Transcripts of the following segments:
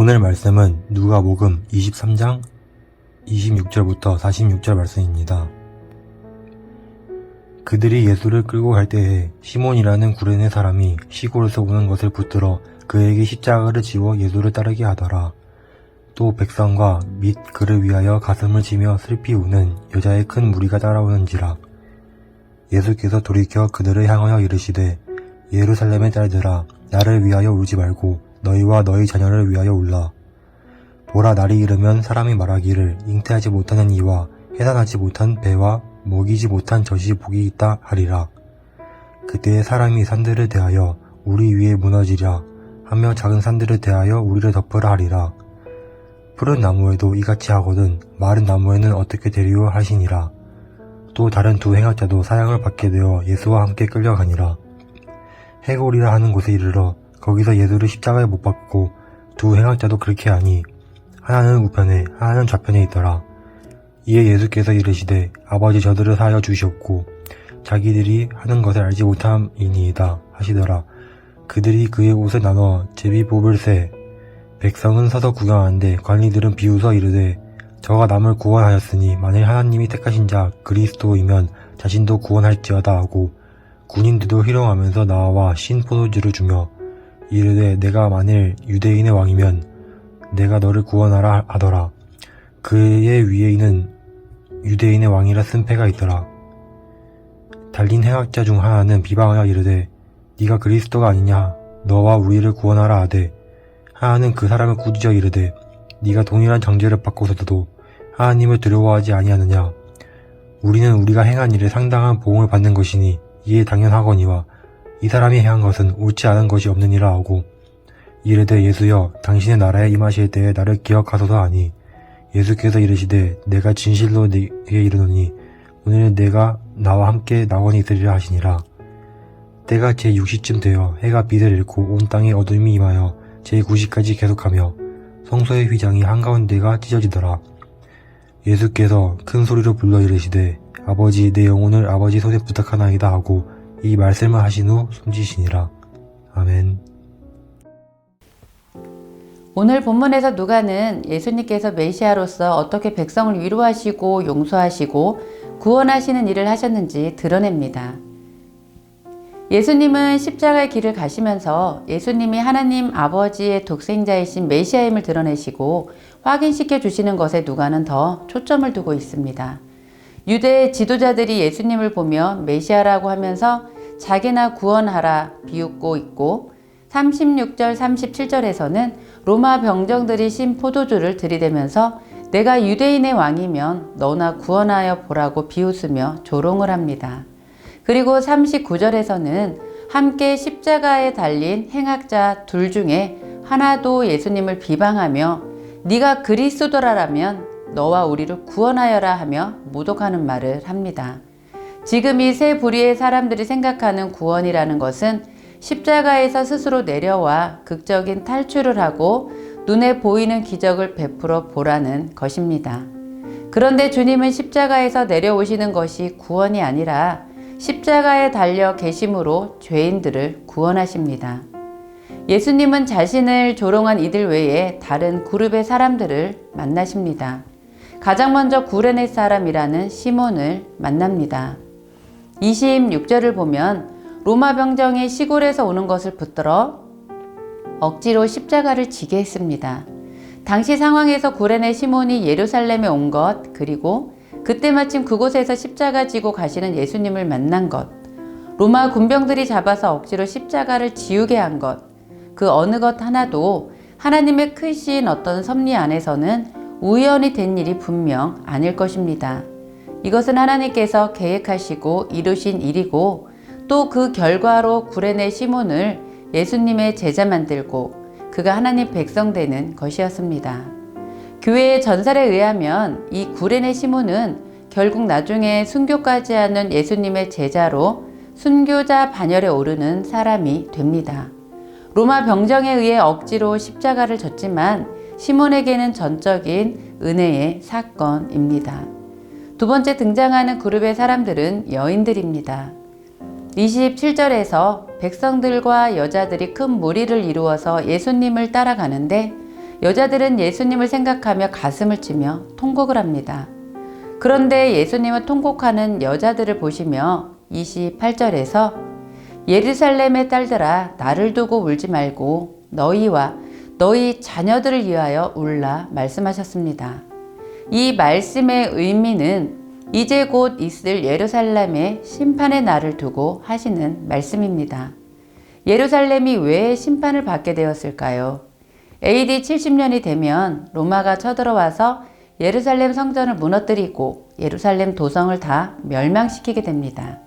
오늘 말씀은 누가복음 23장 26절부터 46절 말씀입니다. 그들이 예수를 끌고 갈 때에 시몬이라는 구레네 사람이 시골에서 오는 것을 붙들어 그에게 십자가를 지워 예수를 따르게 하더라. 또 백성과 및 그를 위하여 가슴을 치며 슬피 우는 여자의 큰 무리가 따라오는지라. 예수께서 돌이켜 그들을 향하여 이르시되 예루살렘의 딸들아, 나를 위하여 울지 말고 너희와 너희 자녀를 위하여 울라. 보라, 날이 이르면 사람이 말하기를 잉태하지 못하는 이와 해산하지 못한 배와 먹이지 못한 젖이 복이 있다 하리라. 그때에 사람이 산들을 대하여 우리 위에 무너지랴 하며 작은 산들을 대하여 우리를 덮으라 하리라. 푸른 나무에도 이같이 하거든 마른 나무에는 어떻게 되리요 하시니라. 또 다른 두 행악자도 사형을 받게 되어 예수와 함께 끌려가니라. 해골이라 하는 곳에 이르러 거기서 예수를 십자가에 못 박고 두 행악자도 그렇게 하니 하나는 우편에 하나는 좌편에 있더라. 이에 예수께서 이르시되 아버지, 저들을 사하여 주시옵고 자기들이 하는 것을 알지 못함이니이다 하시더라. 그들이 그의 옷을 나눠 제비 뽑을새 백성은 서서 구경하는데 관리들은 비웃어 이르되 저가 남을 구원하였으니 만일 하나님이 택하신 자 그리스도이면 자신도 구원할지어다 하고 군인들도 희롱하면서 나와 신 포도주를 주며 이르되 내가 만일 유대인의 왕이면 내가 너를 구원하라 하더라. 그의 위에 있는 유대인의 왕이라 쓴 패가 있더라. 달린 행악자 중 하나는 비방하여 이르되 네가 그리스도가 아니냐, 너와 우리를 구원하라 하되, 하나는 그 사람을 꾸짖어 이르되 네가 동일한 정죄를 받고서도 하나님을 두려워하지 아니하느냐. 우리는 우리가 행한 일에 상당한 보응을 받는 것이니 이에 당연하거니와 이 사람이 행한 것은 옳지 않은 것이 없느니라 하고 이르되 예수여, 당신의 나라에 임하실 때에 나를 기억하소서 하니 예수께서 이르시되 내가 진실로 네게 이르노니 오늘 내가 나와 함께 낙원에 있으리라 하시니라. 때가 제6시쯤 되어 해가 빛을 잃고 온 땅에 어둠이 임하여 제9시까지 계속하며 성소의 휘장이 한가운데가 찢어지더라. 예수께서 큰 소리로 불러 이르시되 아버지, 내 영혼을 아버지 손에 부탁하나이다 하고 이 말씀을 하신 후 숨지시니라. 아멘. 오늘 본문에서 누가는 예수님께서 메시아로서 어떻게 백성을 위로하시고 용서하시고 구원하시는 일을 하셨는지 드러냅니다. 예수님은 십자가의 길을 가시면서 예수님이 하나님 아버지의 독생자이신 메시아임을 드러내시고 확인시켜 주시는 것에 누가는 더 초점을 두고 있습니다. 유대 지도자들이 예수님을 보며 메시아라고 하면서 자기나 구원하라 비웃고 있고 36절 37절에서는 로마 병정들이 신 포도주를 들이대면서 내가 유대인의 왕이면 너나 구원하여 보라고 비웃으며 조롱을 합니다. 그리고 39절에서는 함께 십자가에 달린 행악자 둘 중에 하나도 예수님을 비방하며 네가 그리스도라라면 너와 우리를 구원하여라 하며 모독하는 말을 합니다. 지금 이 세 부류의 사람들이 생각하는 구원이라는 것은 십자가에서 스스로 내려와 극적인 탈출을 하고 눈에 보이는 기적을 베풀어 보라는 것입니다. 그런데 주님은 십자가에서 내려오시는 것이 구원이 아니라 십자가에 달려 계심으로 죄인들을 구원하십니다. 예수님은 자신을 조롱한 이들 외에 다른 그룹의 사람들을 만나십니다. 가장 먼저 구레네 사람이라는 시몬을 만납니다. 26절을 보면 로마 병정이 시골에서 오는 것을 붙들어 억지로 십자가를 지게 했습니다. 당시 상황에서 구레네 시몬이 예루살렘에 온 것, 그리고 그때 마침 그곳에서 십자가 지고 가시는 예수님을 만난 것, 로마 군병들이 잡아서 억지로 십자가를 지우게 한 것, 그 어느 것 하나도 하나님의 크신 어떤 섭리 안에서는 우연히 된 일이 분명 아닐 것입니다. 이것은 하나님께서 계획하시고 이루신 일이고 또 그 결과로 구레네 시몬을 예수님의 제자 만들고 그가 하나님 백성 되는 것이었습니다. 교회의 전설에 의하면 이 구레네 시몬은 결국 나중에 순교까지 하는 예수님의 제자로 순교자 반열에 오르는 사람이 됩니다. 로마 병정에 의해 억지로 십자가를 졌지만 시몬에게는 전적인 은혜의 사건입니다. 두 번째 등장하는 그룹의 사람들은 여인들입니다. 27절에서 백성들과 여자들이 큰 무리를 이루어서 예수님을 따라가는데 여자들은 예수님을 생각하며 가슴을 치며 통곡을 합니다. 그런데 예수님은 통곡하는 여자들을 보시며 28절에서 예루살렘의 딸들아 나를 두고 울지 말고 너희와 너희 자녀들을 위하여 울라 말씀하셨습니다. 이 말씀의 의미는 이제 곧 있을 예루살렘의 심판의 날을 두고 하시는 말씀입니다. 예루살렘이 왜 심판을 받게 되었을까요? AD 70년이 되면 로마가 쳐들어와서 예루살렘 성전을 무너뜨리고 예루살렘 도성을 다 멸망시키게 됩니다.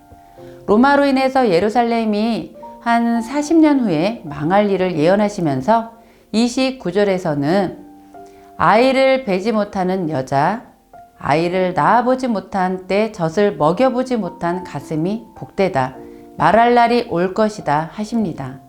로마로 인해서 예루살렘이 한 40년 후에 망할 일을 예언하시면서 29절에서는 아이를 베지 못하는 여자, 아이를 낳아보지 못한 때 젖을 먹여보지 못한 가슴이 복되다. 말할 날이 올 것이다 하십니다.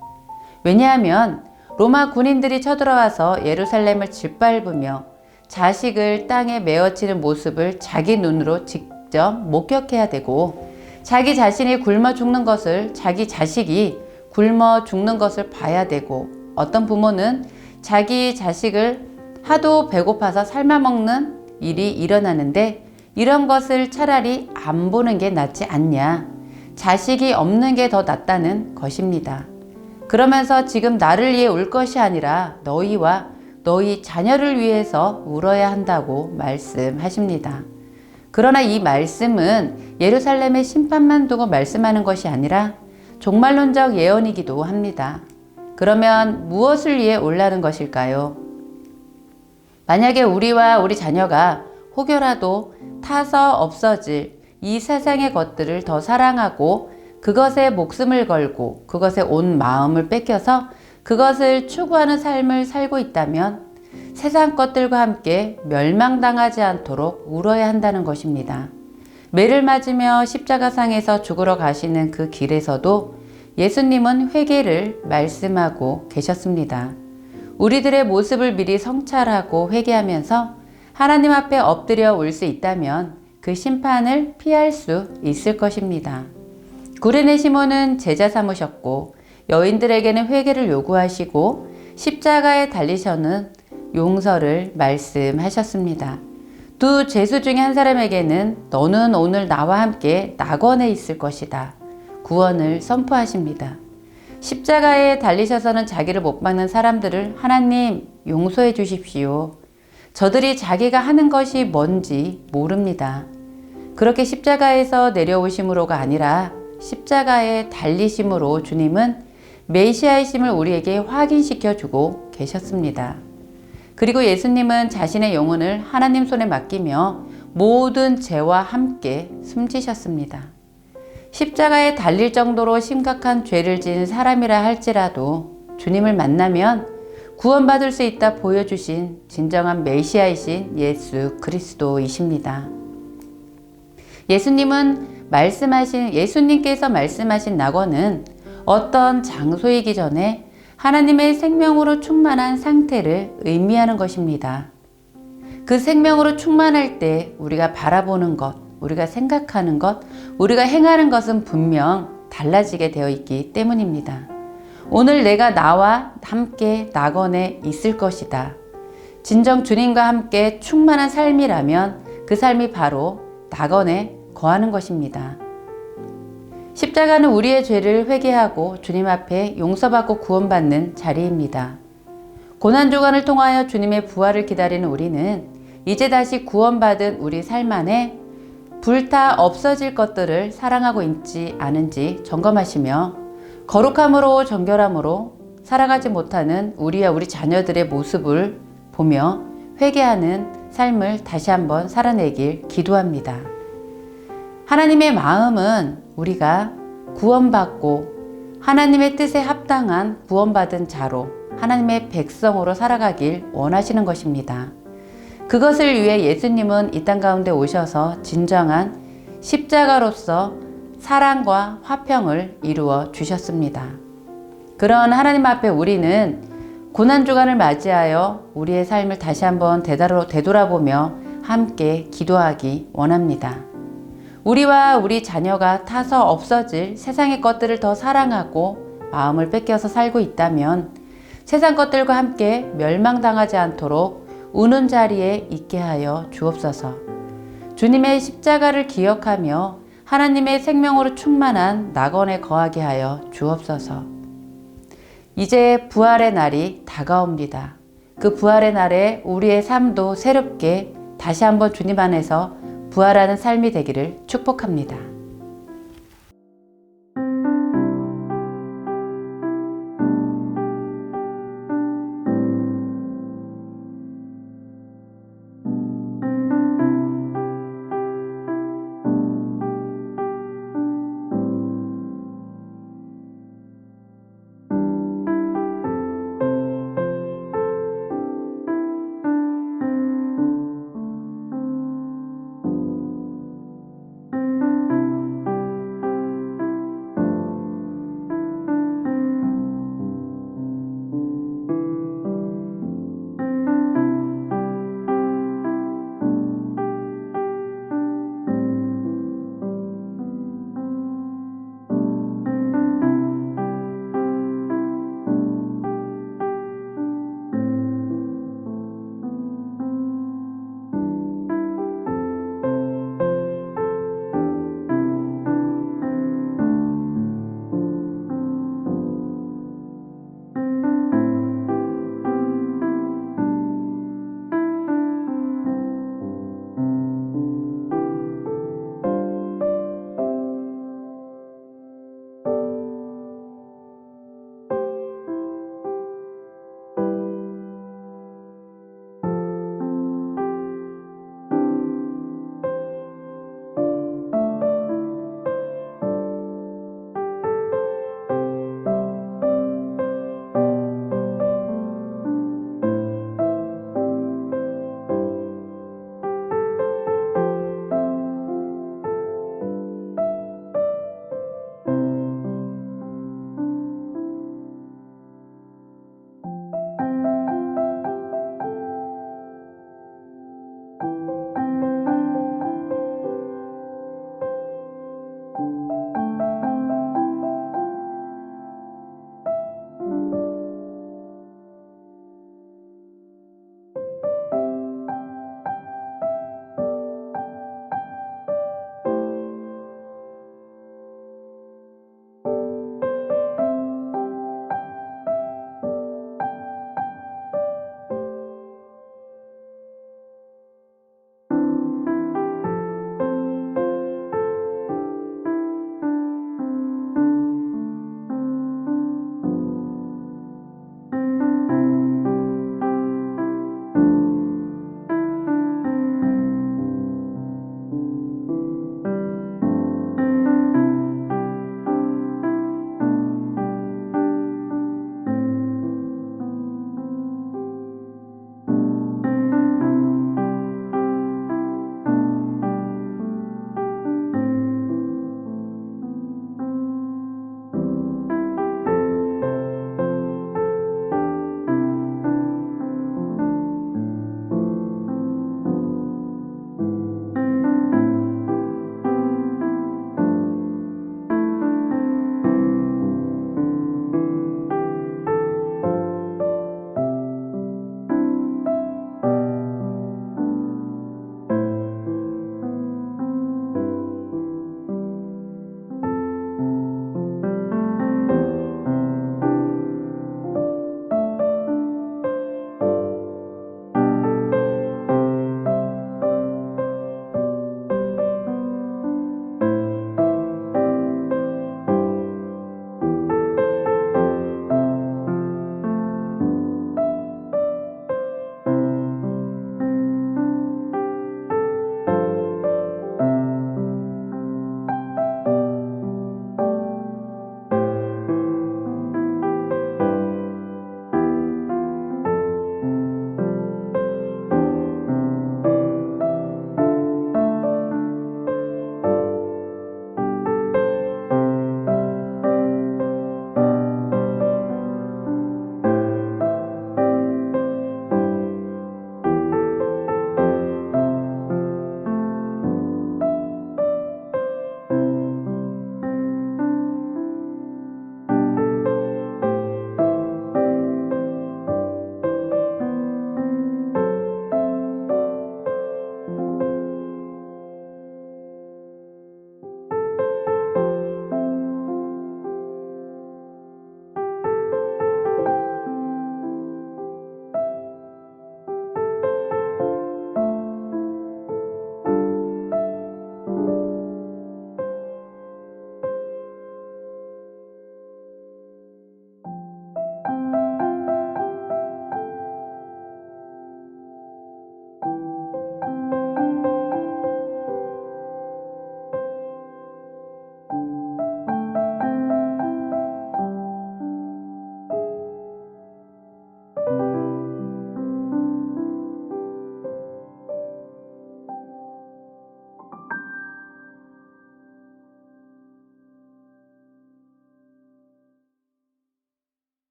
왜냐하면 로마 군인들이 쳐들어와서 예루살렘을 짓밟으며 자식을 땅에 메어치는 모습을 자기 눈으로 직접 목격해야 되고 자기 자신이 굶어 죽는 것을 자기 자식이 굶어 죽는 것을 봐야 되고 어떤 부모는 자기 자식을 하도 배고파서 삶아먹는 일이 일어나는데 이런 것을 차라리 안 보는 게 낫지 않냐. 자식이 없는 게 더 낫다는 것입니다. 그러면서 지금 나를 위해 울 것이 아니라 너희와 너희 자녀를 위해서 울어야 한다고 말씀하십니다. 그러나 이 말씀은 예루살렘의 심판만 두고 말씀하는 것이 아니라 종말론적 예언이기도 합니다. 그러면 무엇을 위해 울라는 것일까요? 만약에 우리와 우리 자녀가 혹여라도 타서 없어질 이 세상의 것들을 더 사랑하고 그것에 목숨을 걸고 그것에 온 마음을 뺏겨서 그것을 추구하는 삶을 살고 있다면 세상 것들과 함께 멸망당하지 않도록 울어야 한다는 것입니다. 매를 맞으며 십자가상에서 죽으러 가시는 그 길에서도 예수님은 회개를 말씀하고 계셨습니다. 우리들의 모습을 미리 성찰하고 회개하면서 하나님 앞에 엎드려 울 수 있다면 그 심판을 피할 수 있을 것입니다. 구레네 시몬은 제자 삼으셨고 여인들에게는 회개를 요구하시고 십자가에 달리셔는 용서를 말씀하셨습니다. 두 제수 중에 한 사람에게는 너는 오늘 나와 함께 낙원에 있을 것이다. 구원을 선포하십니다. 십자가에 달리셔서는 자기를 못 박는 사람들을 하나님 용서해 주십시오. 저들이 자기가 하는 것이 뭔지 모릅니다. 그렇게 십자가에서 내려오심으로가 아니라 십자가에 달리심으로 주님은 메시아이심을 우리에게 확인시켜 주고 계셨습니다. 그리고 예수님은 자신의 영혼을 하나님 손에 맡기며 모든 죄와 함께 숨지셨습니다. 십자가에 달릴 정도로 심각한 죄를 지은 사람이라 할지라도 주님을 만나면 구원받을 수 있다 보여주신 진정한 메시아이신 예수 그리스도이십니다. 예수님께서 말씀하신 낙원은 어떤 장소이기 전에 하나님의 생명으로 충만한 상태를 의미하는 것입니다. 그 생명으로 충만할 때 우리가 바라보는 것, 우리가 생각하는 것, 우리가 행하는 것은 분명 달라지게 되어 있기 때문입니다. 오늘 내가 나와 함께 낙원에 있을 것이다. 진정 주님과 함께 충만한 삶이라면 그 삶이 바로 낙원에 거하는 것입니다. 십자가는 우리의 죄를 회개하고 주님 앞에 용서받고 구원받는 자리입니다. 고난주간을 통하여 주님의 부활을 기다리는 우리는 이제 다시 구원받은 우리 삶 안에 불타 없어질 것들을 사랑하고 있지 않은지 점검하시며 거룩함으로 정결함으로 살아가지 못하는 우리와 우리 자녀들의 모습을 보며 회개하는 삶을 다시 한번 살아내길 기도합니다. 하나님의 마음은 우리가 구원받고 하나님의 뜻에 합당한 구원받은 자로 하나님의 백성으로 살아가길 원하시는 것입니다. 그것을 위해 예수님은 이 땅 가운데 오셔서 진정한 십자가로서 사랑과 화평을 이루어 주셨습니다. 그런 하나님 앞에 우리는 고난주간을 맞이하여 우리의 삶을 다시 한번 되돌아보며 함께 기도하기 원합니다. 우리와 우리 자녀가 타서 없어질 세상의 것들을 더 사랑하고 마음을 뺏겨서 살고 있다면 세상 것들과 함께 멸망당하지 않도록 우는 자리에 있게 하여 주옵소서. 주님의 십자가를 기억하며 하나님의 생명으로 충만한 낙원에 거하게 하여 주옵소서. 이제 부활의 날이 다가옵니다. 그 부활의 날에 우리의 삶도 새롭게 다시 한번 주님 안에서 부활하는 삶이 되기를 축복합니다.